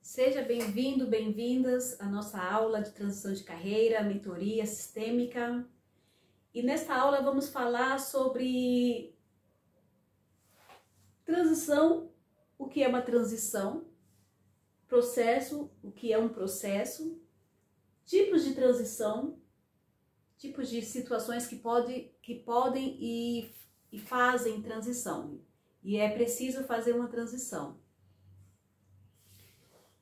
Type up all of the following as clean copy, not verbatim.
Seja bem-vindo, bem-vindas à nossa aula de transição de carreira, mentoria sistêmica. E nesta aula vamos falar sobre transição, o que é uma transição, processo, o que é um processo, tipos de transição, tipos de situações que podem e fazem transição. E é preciso fazer uma transição.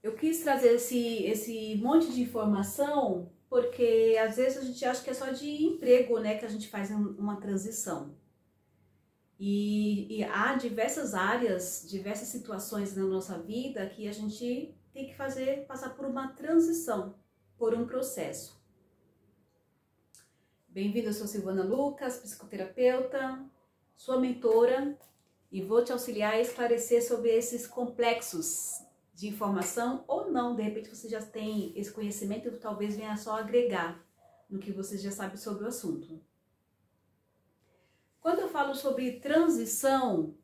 Eu quis trazer esse monte de informação porque às vezes a gente acha que é só de emprego, né, que a gente faz uma transição. E há diversas áreas, diversas situações na nossa vida que a gente tem que passar por uma transição, por um processo. Bem-vindo, eu sou Silvana Lucas, psicoterapeuta, sua mentora, e vou te auxiliar a esclarecer sobre esses complexos de informação ou não. De repente você já tem esse conhecimento e talvez venha só agregar no que você já sabe sobre o assunto. Quando eu falo sobre transição,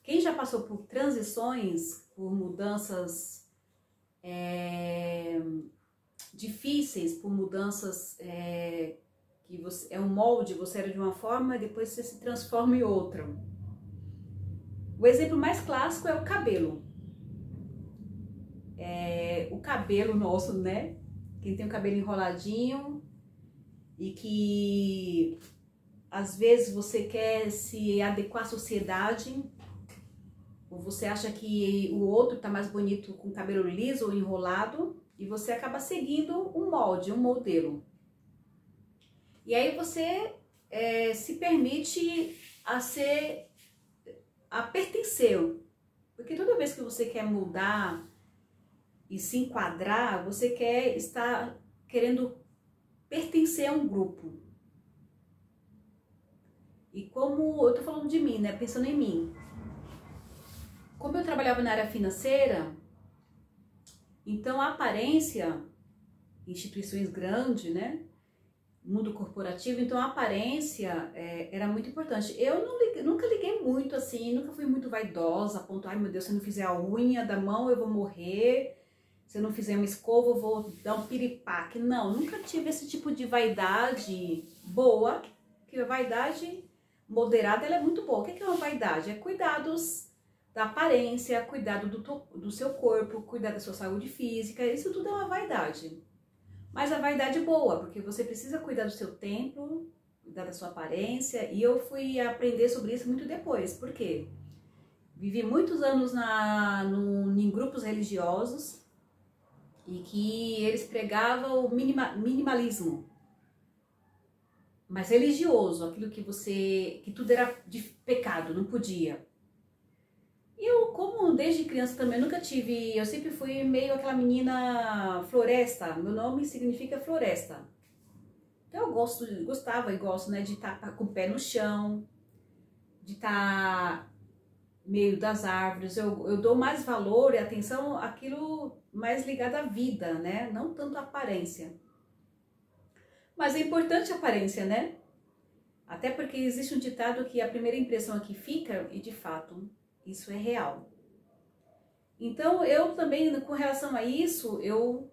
quem já passou por transições, por mudanças difíceis, por mudanças que é um molde, você era de uma forma e depois você se transforma em outra. O exemplo mais clássico é o cabelo. O cabelo nosso, né? Quem tem o cabelo enroladinho e que às vezes você quer se adequar à sociedade, ou você acha que o outro tá mais bonito com o cabelo liso ou enrolado, e você acaba seguindo um molde, um modelo. E aí você se permite a pertencer, porque toda vez que você quer mudar e se enquadrar, você está querendo pertencer a um grupo. E como eu tô falando de mim, né, pensando em mim. Como eu trabalhava na área financeira, então a aparência, instituições grandes, né, mundo corporativo, então a aparência era muito importante. Eu nunca liguei muito assim, nunca fui muito vaidosa, a ponto, ai meu Deus, se eu não fizer a unha da mão eu vou morrer. Se eu não fizer uma escova, eu vou dar um piripaque. Não, nunca tive esse tipo de vaidade boa, que a vaidade moderada ela é muito boa. O que é uma vaidade? É cuidados da aparência, cuidado do seu corpo, cuidar da sua saúde física, isso tudo é uma vaidade. Mas a vaidade boa, porque você precisa cuidar do seu tempo, cuidar da sua aparência, e eu fui aprender sobre isso muito depois. Por quê? Vivi muitos anos em grupos religiosos, e que eles pregavam o minimalismo, mas religioso, aquilo que tudo era de pecado, não podia. E eu, como desde criança também nunca tive, eu sempre fui meio aquela menina floresta, meu nome significa floresta. Então eu gostava e gosto, né, de estar com o pé no chão, de estar meio das árvores, eu dou mais valor e atenção àquilo mais ligado à vida, né? Não tanto à aparência. Mas é importante a aparência, né? Até porque existe um ditado que a primeira impressão aqui fica, e de fato, isso é real. Então, eu também, com relação a isso, eu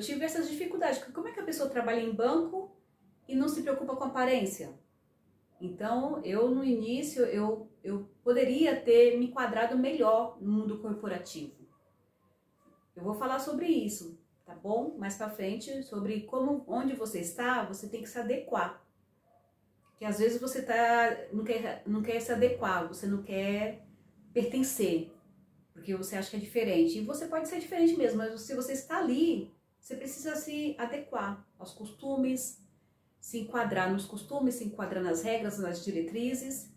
tive essas dificuldades. Como é que a pessoa trabalha em banco e não se preocupa com a aparência? Então, no início, eu poderia ter me enquadrado melhor no mundo corporativo. Eu vou falar sobre isso, tá bom? Mais pra frente, sobre onde você está, você tem que se adequar. Porque às vezes você não quer se adequar, você não quer pertencer, porque você acha que é diferente. E você pode ser diferente mesmo, mas se você está ali, você precisa se adequar aos costumes, se enquadrar nos costumes, se enquadrar nas regras, nas diretrizes.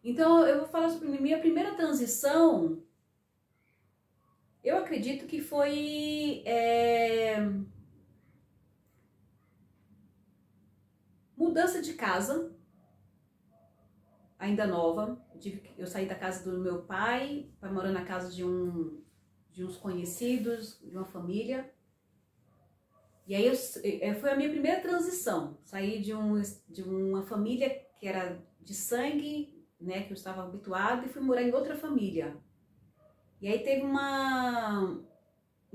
Então, eu vou falar sobre minha primeira transição. Eu acredito que foi mudança de casa, ainda nova. Eu saí da casa do meu pai para morar na casa de uns conhecidos, de uma família. E aí foi a minha primeira transição. Saí de uma família que era de sangue, né, que eu estava habituada, e fui morar em outra família. E aí teve uma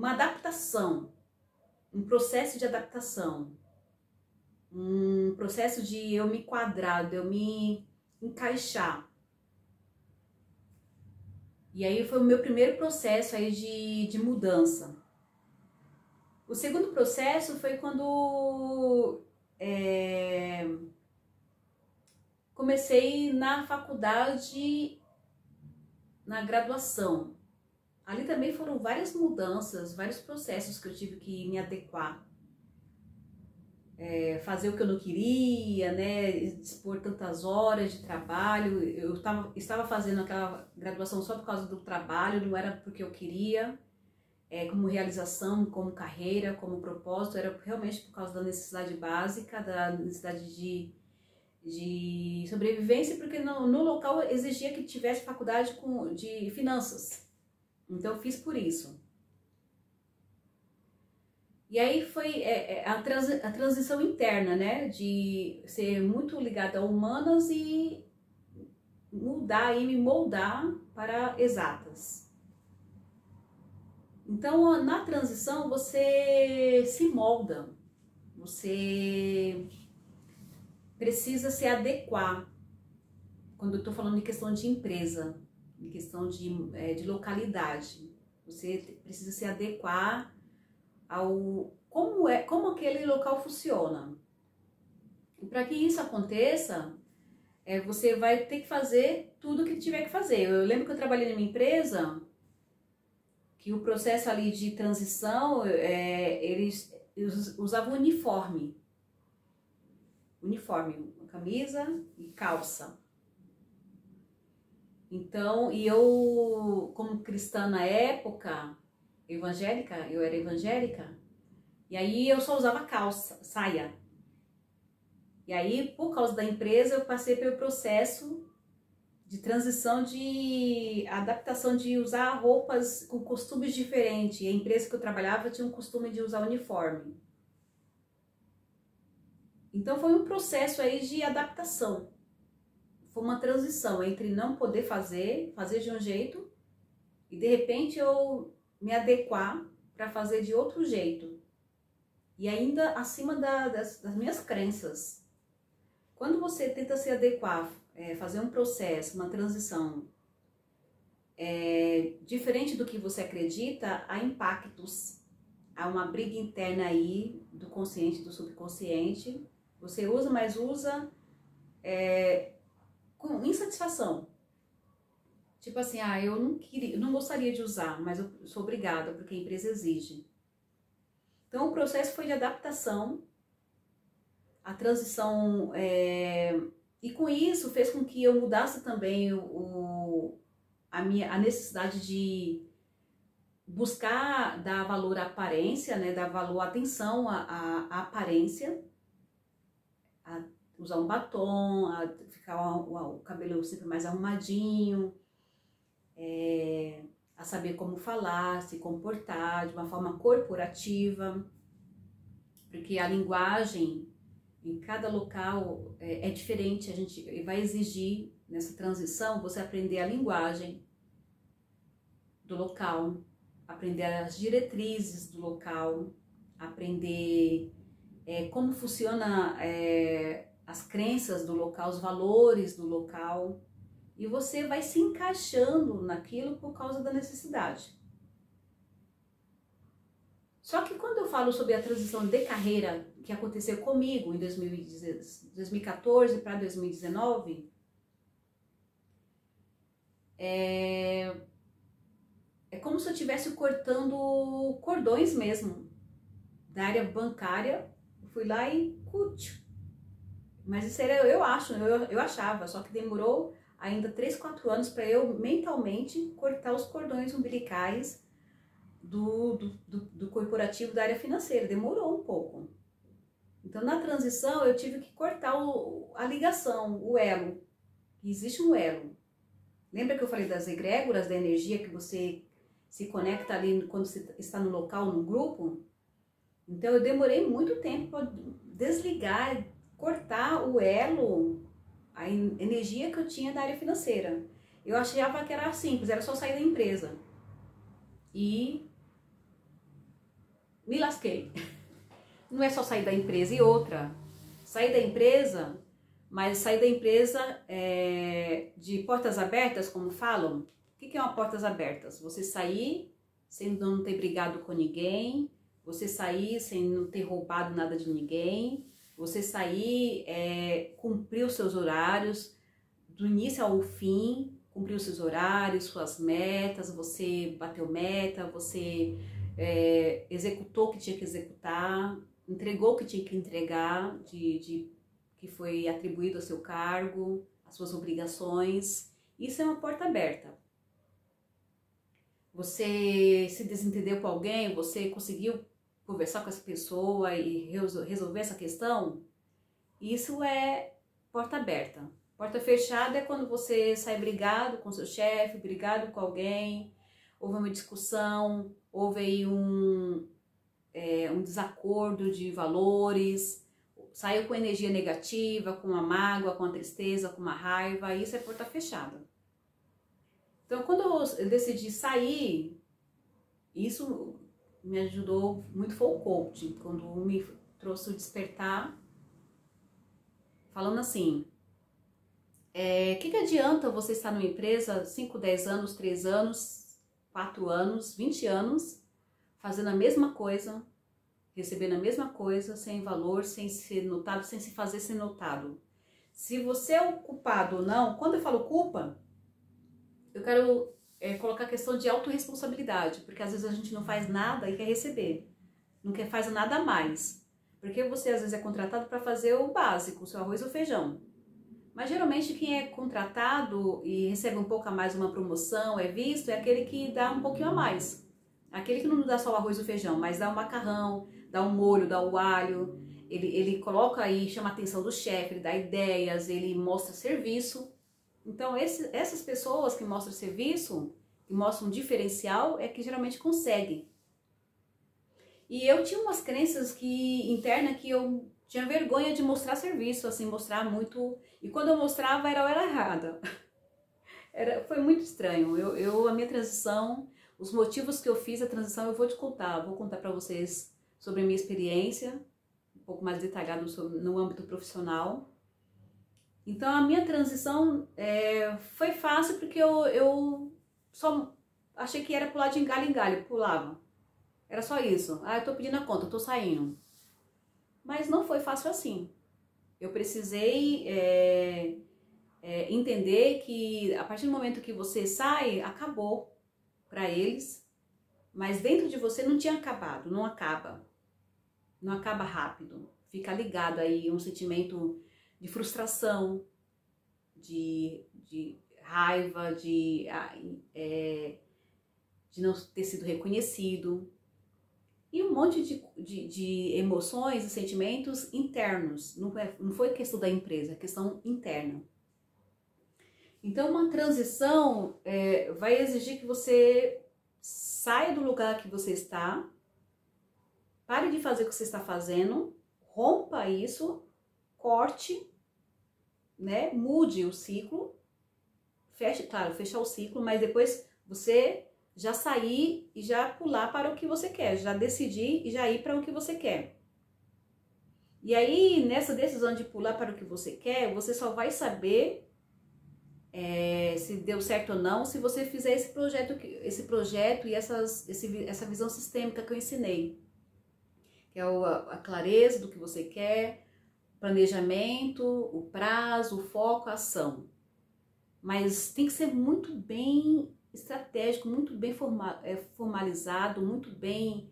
adaptação, um processo de adaptação, um processo de eu me quadrar, de eu me encaixar. E aí foi o meu primeiro processo aí de mudança. O segundo processo foi quando comecei na faculdade, na graduação. Ali também foram várias mudanças, vários processos que eu tive que me adequar. Fazer o que eu não queria, né, dispor tantas horas de trabalho. Eu estava fazendo aquela graduação só por causa do trabalho, não era porque eu queria, como realização, como carreira, como propósito, era realmente por causa da necessidade básica, da necessidade de sobrevivência, porque no local exigia que tivesse faculdade de finanças. Então eu fiz por isso. E aí foi a transição interna, né, de ser muito ligada a humanas e mudar e me moldar para exatas. Então, na transição, você se molda, você precisa se adequar. Quando eu estou falando de questão de empresa, em questão de localidade, você precisa se adequar ao como aquele local funciona. E para que isso aconteça, você vai ter que fazer tudo o que tiver que fazer. Eu lembro que eu trabalhei numa empresa que o processo ali de transição, eles usavam uniforme, camisa e calça. Então, e eu, como cristã na época, eu era evangélica, e aí eu só usava calça, saia. E aí, por causa da empresa, eu passei pelo processo de transição, de adaptação, de usar roupas com costumes diferentes. E a empresa que eu trabalhava tinha um costume de usar uniforme. Então foi um processo aí de adaptação. Foi uma transição entre não poder fazer de um jeito, e de repente eu me adequar para fazer de outro jeito. E ainda acima das minhas crenças. Quando você tenta se adequar, fazer um processo, uma transição diferente do que você acredita, há impactos, há uma briga interna aí do consciente, do subconsciente. Você usa, mas usa com insatisfação. Tipo assim, eu não gostaria de usar, mas eu sou obrigada porque a empresa exige. Então o processo foi de adaptação, a transição, e com isso fez com que eu mudasse também a necessidade de buscar dar valor à aparência, né, dar valor, atenção à aparência, a usar um batom, a ficar o cabelo sempre mais arrumadinho, a saber como falar, se comportar de uma forma corporativa, porque a linguagem em cada local é diferente. A gente vai exigir nessa transição você aprender a linguagem do local, aprender as diretrizes do local, aprender como funciona as crenças do local, os valores do local, e você vai se encaixando naquilo por causa da necessidade. Só que quando eu falo sobre a transição de carreira que aconteceu comigo em 2014 para 2019, é como se eu estivesse cortando cordões mesmo. Da área bancária, eu fui lá e mas isso era, eu achava, só que demorou ainda 3, 4 anos para eu mentalmente cortar os cordões umbilicais do corporativo, da área financeira. Demorou um pouco. Então na transição eu tive que cortar a ligação, o elo. Existe um elo. Lembra que eu falei das egrégoras, da energia que você se conecta ali quando você está no local, no grupo? Então eu demorei muito tempo para desligar, cortar o elo, a energia que eu tinha da área financeira. Eu achava que era simples, era só sair da empresa. e me lasquei. Não é só sair da empresa. E outra, sair da empresa, mas sair da empresa de portas abertas, como falam. O que é uma portas abertas? Você sair sem não ter brigado com ninguém, você sair sem não ter roubado nada de ninguém, você sair, cumprir os seus horários, do início ao fim, cumprir os seus horários, suas metas, você bateu meta, você executou o que tinha que executar, entregou o que tinha que entregar, que foi atribuído ao seu cargo, às suas obrigações. Isso é uma porta aberta. Você se desentendeu com alguém, você conseguiu conversar com essa pessoa e resolver essa questão? Isso é porta aberta. Porta fechada é quando você sai brigado com seu chefe, brigado com alguém, houve uma discussão, houve aí um desacordo de valores, saiu com energia negativa, com a mágoa, com a tristeza, com uma raiva, isso é porta fechada. Então, quando eu decidi sair, isso me ajudou muito, foi o coaching, quando me trouxe o despertar, falando assim, que adianta você estar numa empresa 5, 10 anos, 3 anos, 4 anos, 20 anos, fazendo a mesma coisa, recebendo a mesma coisa, sem valor, sem ser notado, sem se fazer ser notado. Se você é o culpado ou não, quando eu falo culpa, eu quero colocar a questão de autorresponsabilidade, porque às vezes a gente não faz nada e quer receber, não quer fazer nada a mais, porque você às vezes é contratado para fazer o básico, o seu arroz ou feijão. Mas geralmente quem é contratado e recebe um pouco a mais uma promoção, é visto, é aquele que dá um pouquinho a mais. Aquele que não dá só o arroz e o feijão, mas dá o macarrão, dá o molho, dá o alho, ele coloca aí, chama a atenção do chefe, ele dá ideias, ele mostra serviço. Então essas pessoas que mostram serviço, que mostram um diferencial, é que geralmente conseguem. E eu tinha umas crenças internas que eu tinha vergonha de mostrar serviço, assim, mostrar muito. E quando eu mostrava, eu era errada. Foi muito estranho. A minha transição, os motivos que eu fiz a transição, eu vou te contar. Vou contar para vocês sobre a minha experiência, um pouco mais detalhado no âmbito profissional. Então, a minha transição foi fácil porque eu só achei que era pular de galho em galho, pulava. Era só isso. Eu tô pedindo a conta, eu tô saindo. Mas não foi fácil assim. Eu precisei entender que a partir do momento que você sai, acabou para eles, mas dentro de você não tinha acabado, não acaba. Não acaba rápido. Fica ligado aí um sentimento de frustração, de raiva, de não ter sido reconhecido. E um monte de emoções e sentimentos internos. Não foi questão da empresa, é questão interna. Então, uma transição vai exigir que você saia do lugar que você está, pare de fazer o que você está fazendo, rompa isso, corte, né? Mude o ciclo, fechar o ciclo, mas depois você já sair e já pular para o que você quer, já decidir e já ir para o que você quer. E aí, nessa decisão de pular para o que você quer, você só vai saber se deu certo ou não, se você fizer esse projeto e essa visão sistêmica que eu ensinei. Que é a clareza do que você quer, planejamento, o prazo, o foco, a ação. Mas tem que ser muito bem estratégico, muito bem formalizado, muito bem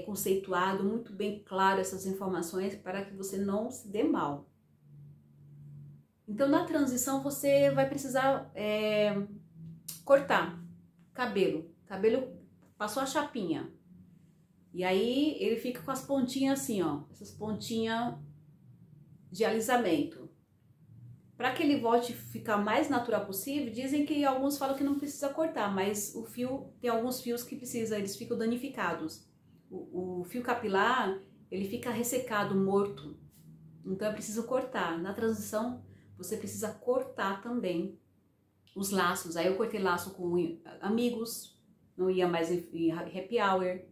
conceituado, muito bem claro essas informações para que você não se dê mal. Então, na transição, você vai precisar cortar cabelo. Cabelo passou a chapinha. E aí, ele fica com as pontinhas assim, ó. Essas pontinhas de alisamento. Para que ele volte a ficar mais natural possível, dizem que alguns falam que não precisa cortar, mas o fio, tem alguns fios que precisa, eles ficam danificados. O fio capilar, ele fica ressecado, morto. Então é preciso cortar. Na transição, você precisa cortar também os laços. Aí eu cortei laço com amigos, não ia mais em happy hour,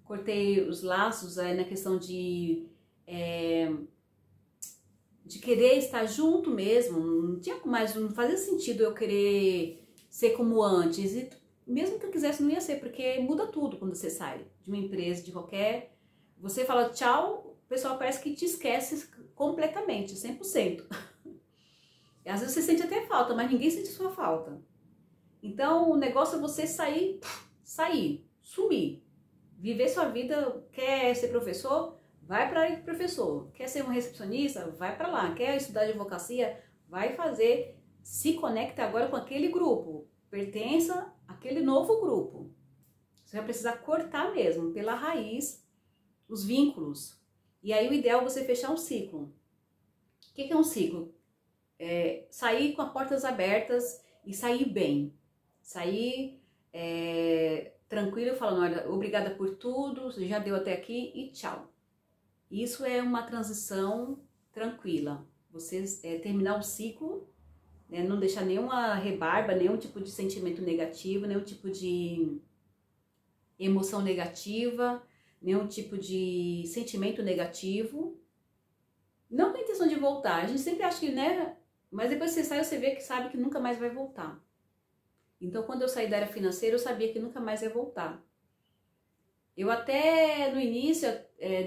cortei os laços na questão de querer estar junto mesmo, não tinha mais, não fazia sentido eu querer ser como antes, e mesmo que eu quisesse não ia ser, porque muda tudo quando você sai de uma empresa, de qualquer, você fala tchau, o pessoal parece que te esquece completamente, 100%. E às vezes você sente até falta, mas ninguém sente sua falta. Então o negócio é você sair, sumir, viver sua vida. Quer ser professor? Vai para aí professor. Quer ser um recepcionista? Vai para lá. Quer estudar advocacia? Vai fazer. Se conecta agora com aquele grupo. Pertença àquele novo grupo. Você vai precisar cortar mesmo, pela raiz, os vínculos. E aí o ideal é você fechar um ciclo. O que é um ciclo? Sair com as portas abertas e sair bem. Sair tranquilo, falando, olha, obrigada por tudo, já deu até aqui e tchau. Isso é uma transição tranquila. Você terminar o ciclo, não deixar nenhuma rebarba, nenhum tipo de sentimento negativo, nenhum tipo de emoção negativa, nenhum tipo de sentimento negativo. Não com a intenção de voltar. A gente sempre acha que, né? Mas depois que você sai, você vê que sabe que nunca mais vai voltar. Então, quando eu saí da área financeira, eu sabia que nunca mais ia voltar. Eu até no início,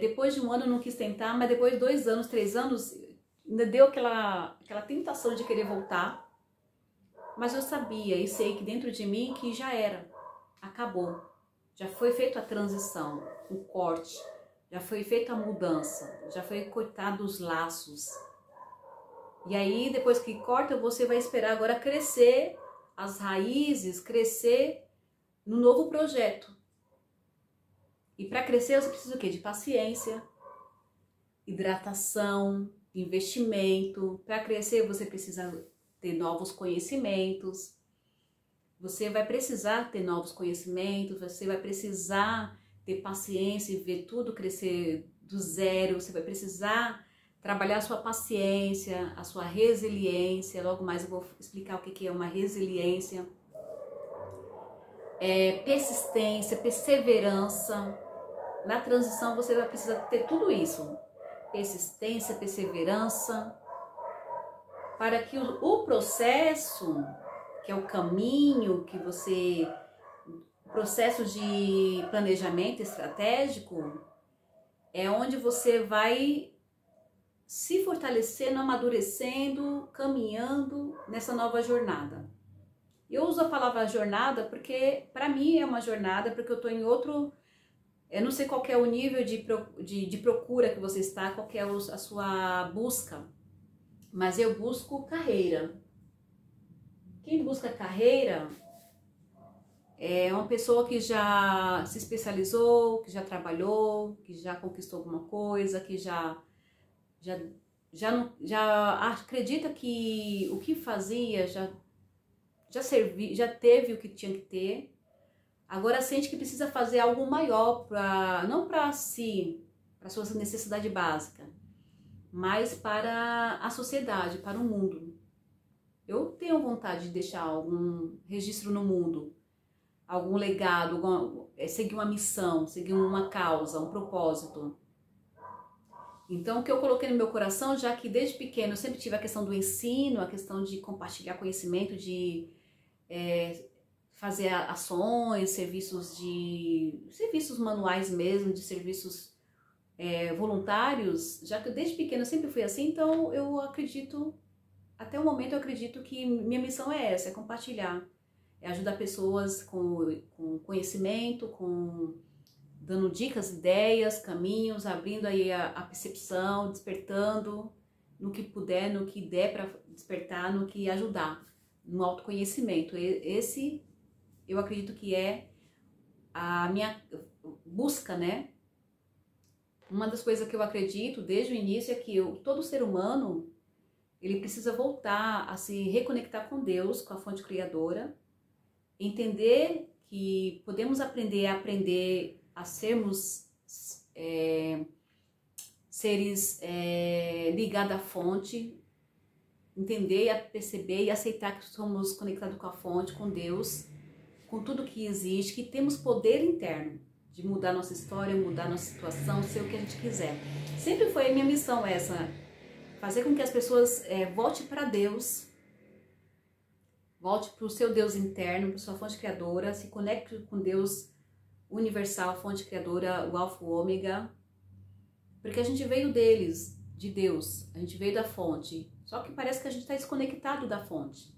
depois de um ano eu não quis tentar, mas depois de 2 anos, 3 anos, ainda deu aquela tentação de querer voltar. Mas eu sabia e sei que dentro de mim que já era, acabou. Já foi feita a transição, o corte, já foi feita a mudança, já foi cortado os laços. E aí, depois que corta, você vai esperar agora crescer as raízes, crescer no novo projeto. E para crescer você precisa o quê? De paciência, hidratação, investimento. Para crescer você precisa ter novos conhecimentos. Você vai precisar ter novos conhecimentos, você vai precisar ter paciência e ver tudo crescer do zero. Você vai precisar trabalhar a sua paciência, a sua resiliência. Logo mais eu vou explicar o que é uma resiliência. Persistência, perseverança. Na transição você vai precisar ter tudo isso. Persistência, perseverança. Para que o processo, que é o caminho que você... O processo de planejamento estratégico é onde você vai se fortalecendo, amadurecendo, caminhando nessa nova jornada. Eu uso a palavra jornada porque para mim é uma jornada, porque eu estou em outro... Eu não sei qual é o nível de procura que você está, qual é a sua busca, mas eu busco carreira. Quem busca carreira é uma pessoa que já se especializou, que já trabalhou, que já conquistou alguma coisa, que já acredita que o que fazia já teve o que tinha que ter. Agora sente que precisa fazer algo maior, não para si, para sua necessidade básica, mas para a sociedade, para o mundo. Eu tenho vontade de deixar algum registro no mundo, algum legado, seguir uma missão, seguir uma causa, um propósito. Então, o que eu coloquei no meu coração, já que desde pequeno eu sempre tive a questão do ensino, a questão de compartilhar conhecimento, de fazer ações, serviços manuais mesmo, de serviços voluntários, já que desde pequeno eu sempre fui assim, então eu acredito, até o momento eu acredito que minha missão é essa, é compartilhar, é ajudar pessoas com conhecimento, dando dicas, ideias, caminhos, abrindo aí a percepção, despertando no que puder, no que der para despertar, no que ajudar, no autoconhecimento. Esse eu acredito que é a minha busca, né? Uma das coisas que eu acredito desde o início é que todo ser humano, ele precisa voltar a se reconectar com Deus, com a fonte criadora, entender que podemos aprender a sermos seres ligados à fonte, entender, a perceber e aceitar que somos conectados com a fonte, com Deus, com tudo que existe, que temos poder interno de mudar nossa história, mudar nossa situação, ser o que a gente quiser. Sempre foi a minha missão essa, fazer com que as pessoas voltem para Deus, volte para o seu Deus interno, para sua fonte criadora, se conecte com Deus universal, a fonte criadora, o alfa, o ômega, porque a gente veio deles, de Deus, a gente veio da fonte, só que parece que a gente está desconectado da fonte.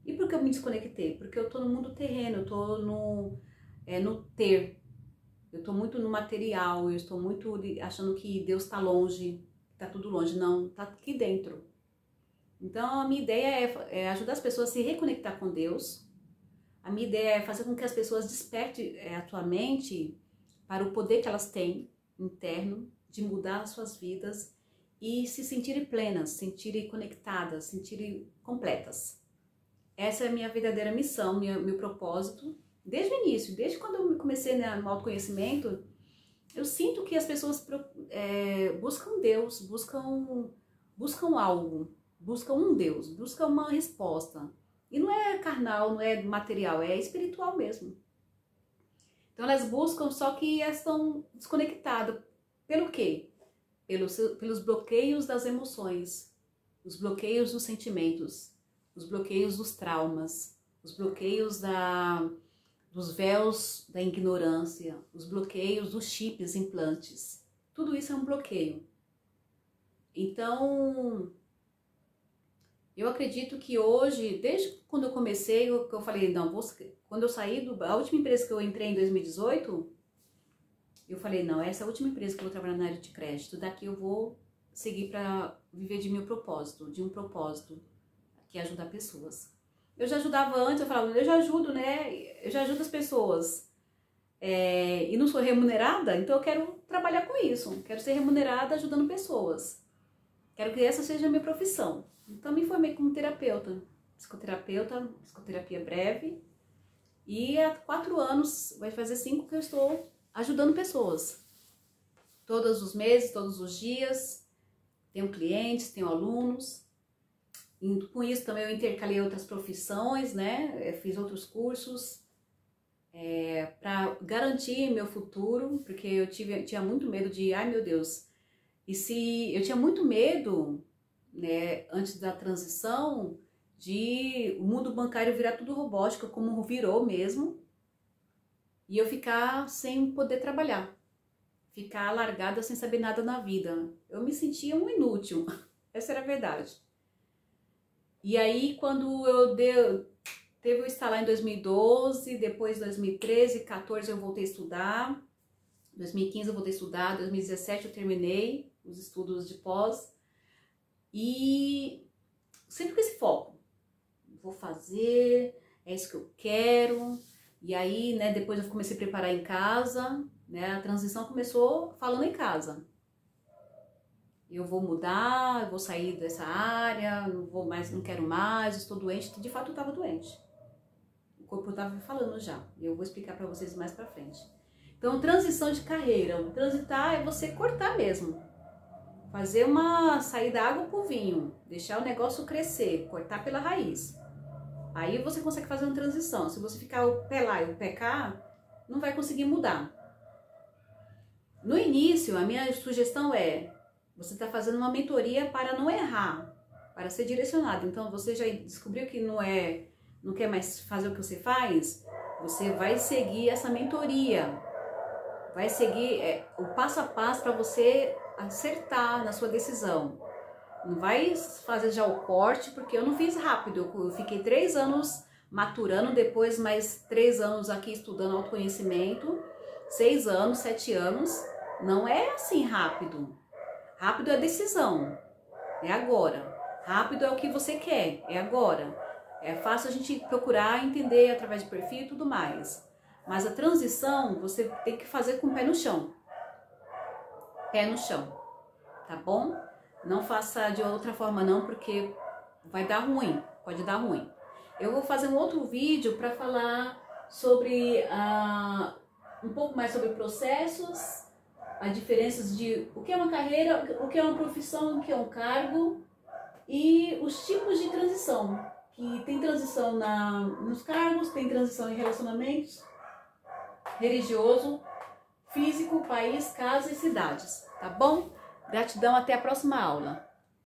E por que eu me desconectei? Porque eu estou no mundo terreno, eu estou no ter, eu estou muito no material, eu estou muito achando que Deus está longe, está tudo longe. Não, está aqui dentro. Então a minha ideia é ajudar as pessoas a se reconectar com Deus. A minha ideia é fazer com que as pessoas despertem a tua mente para o poder que elas têm interno de mudar as suas vidas e se sentirem plenas, se sentirem conectadas, se sentirem completas. Essa é a minha verdadeira missão, meu propósito. Desde o início, desde quando eu comecei no autoconhecimento, eu sinto que as pessoas buscam Deus, buscam algo, buscam um Deus, buscam uma resposta. E não é carnal, não é material, é espiritual mesmo. Então elas buscam, só que elas estão desconectadas. Pelo quê? Pelos bloqueios das emoções, os bloqueios dos sentimentos, os bloqueios dos traumas, os bloqueios dos véus da ignorância, os bloqueios dos chips, implantes. Tudo isso é um bloqueio. Então, eu acredito que hoje, desde quando eu comecei, eu falei, não, quando eu saí a última empresa que eu entrei em 2018, eu falei, não, essa é a última empresa que eu vou trabalhar na área de crédito, daqui eu vou seguir para viver de um propósito, que é ajudar pessoas. Eu já ajudava antes, eu falava, eu já ajudo, né? Eu já ajudo as pessoas. E não sou remunerada, então eu quero trabalhar com isso. Quero ser remunerada ajudando pessoas. Quero que essa seja a minha profissão. Então me formei como terapeuta, psicoterapia breve. E há 4 anos, vai fazer 5 que eu estou ajudando pessoas. Todos os meses, todos os dias. Tenho clientes, tenho alunos. E com isso também eu intercalei outras profissões, né? Eu fiz outros cursos para garantir meu futuro, porque eu tinha muito medo de, ai meu Deus, eu tinha muito medo, né, antes da transição, de o mundo bancário virar tudo robótico, como virou mesmo, e eu ficar sem poder trabalhar, ficar largada sem saber nada na vida. Eu me sentia um inútil, essa era a verdade. E aí, quando teve o estalar em 2012, depois 2013, 2014 eu voltei a estudar, 2015 eu voltei a estudar, 2017 eu terminei os estudos de pós, e sempre com esse foco, vou fazer, é isso que eu quero. E aí, né, depois eu comecei a preparar em casa, né, a transição começou falando em casa. Eu vou mudar, eu vou sair dessa área, não quero mais, estou doente. De fato, eu estava doente. O corpo estava me falando já. E eu vou explicar para vocês mais para frente. Então, transição de carreira. Transitar é você cortar mesmo. Fazer sair da água pro vinho. Deixar o negócio crescer, cortar pela raiz. Aí você consegue fazer uma transição. Se você ficar o pé lá e o pé cá, não vai conseguir mudar. No início, a minha sugestão é: você está fazendo uma mentoria para não errar, para ser direcionado. Então, você já descobriu que não quer mais fazer o que você faz? Você vai seguir essa mentoria. Vai seguir o passo a passo para você acertar na sua decisão. Não vai fazer já o corte, porque eu não fiz rápido. Eu fiquei 3 anos maturando, depois mais 3 anos aqui estudando autoconhecimento, 6 anos, 7 anos. Não é assim rápido. Rápido é a decisão, é agora. Rápido é o que você quer, é agora. É fácil a gente procurar entender através de perfil e tudo mais. Mas a transição você tem que fazer com o pé no chão. Pé no chão, tá bom? Não faça de outra forma não, porque vai dar ruim, pode dar ruim. Eu vou fazer um outro vídeo para falar sobre um pouco mais sobre processos, as diferenças de o que é uma carreira, o que é uma profissão, o que é um cargo e os tipos de transição que tem transição nos cargos, tem transição em relacionamentos, religioso, físico, país, casa e cidades, tá bom? Gratidão, até a próxima aula.